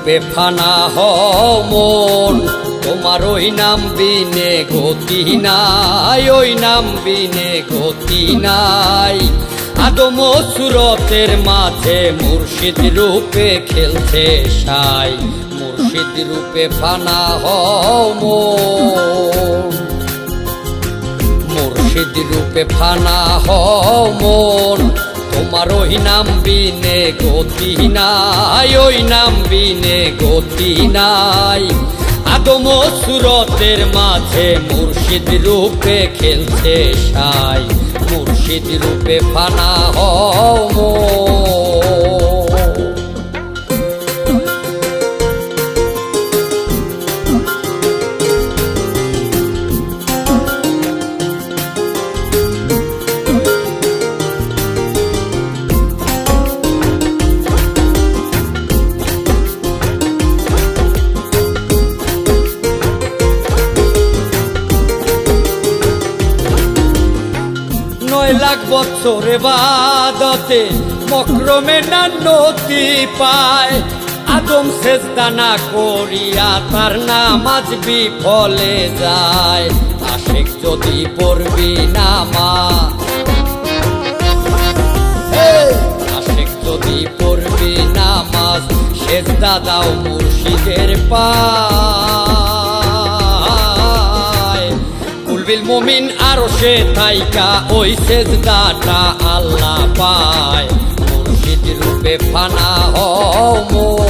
রূপে ফানা হও মন, তোমার ওই নাম বিনে গতি নাই, ওই নাম বিনে গতি নাই। আদম ও সুরতের মাঝে মুর্শিদ রূপে খেলছে সাই, মুর্শিদ রূপে ফানা হও মন, মুর্শিদ রূপে ফানা হও মন, তোমার ওই নাম বিনে গতি নাই, ওই নাম বিনে গতি নাই। আদম ও সুরতের মাঝে মুর্শিদ রূপে খেলছে সাই, মুর্শিদ রূপে ফানা হও মন। লাখ বছরে বাদতে মকরমে না নদী পায়, আদম সেজদা না করিয়া তার নামাজ বিফলে যায়। আশিক যদি পড়বি নামাজ, আশিক যদি পড়বি নামাজ, সেজদা দাও মুর্শিদের পায়। কুলবিল মুমিন আরশে থাইকা ওই সেজদাটা আল্লাহ পায়, মুর্শিদ রূপে ফানা হও মন।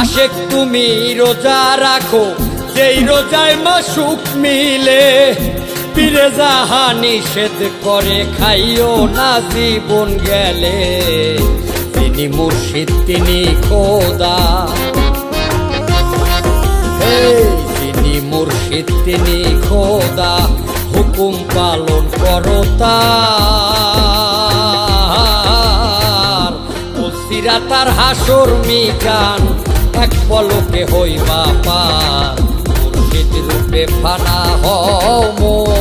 আশেক তুমি রোজা রাখো, যেই রোজায় মাসুক মিলে, পীরে যাহা নিষেধ করে খাইও না জীবন গেলে। তিনি মুর্শিদ তিনি খোদা, তিনি মুর্শিদ তিনি খোদা, হুকুম পালন করো তার। সিরাতার হাসর মিজান এক পলকে হইবা পার, মুর্শিদ রূপে ফানা হও মন।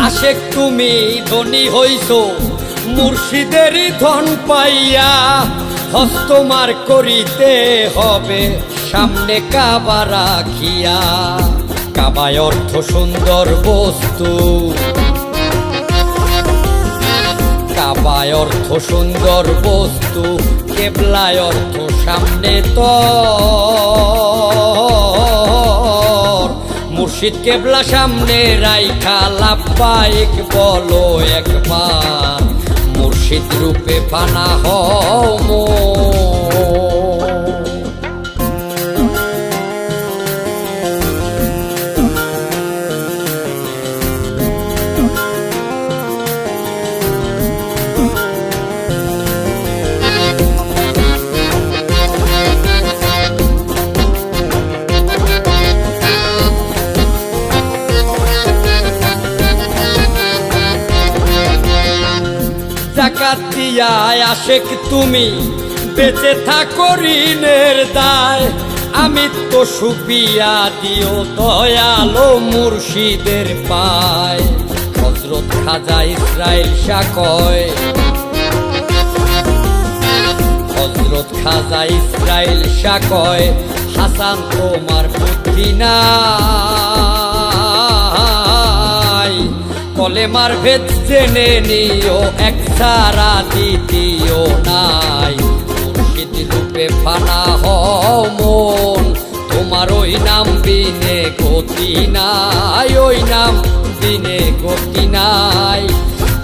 আশেক তুমি ধনী হইছো মুর্শিদেরই ধন পাইয়া, হস্তমার করিতে হবে সামনে কাবা রাখিয়া। কাবায় অর্থ সুন্দর বস্তু, কাবায় অর্থ সুন্দর বস্তু, কেবলায় অর্থ সামনে তর। মুর্শিদ কেবলা সামনে রাইখা লাব্বাইক বলো একবার, মুর্শিদ রূপে ফানা হও মন। জাকাত দিয়া আশেক তুমি বেঁচে থাকো ঋণের দায়, আমি তো সুপিয়া দিও দয়ালো মুর্শিদের পায়। হযরত খাজা ইসরাইল শাহ কয়, হযরত খাজা ইসরাইল শাহ কয়, হাসান তোমার বুদ্ধি নাই, কলেমার ভেদ জেনে নিও এক ছাড়া দ্বিতীয় নাই। মুর্শিদ রূপে ফানা হও মন, তোমার ওই নাম বিনে গতি নাই, ওই নাম দিনে গতি নাই,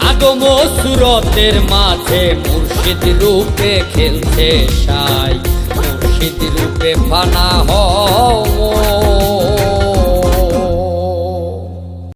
আদম ও সুরতের মাঝে মুর্শিদ রূপে খেলছে সাই, মুর্শিদ রূপে ফানা হও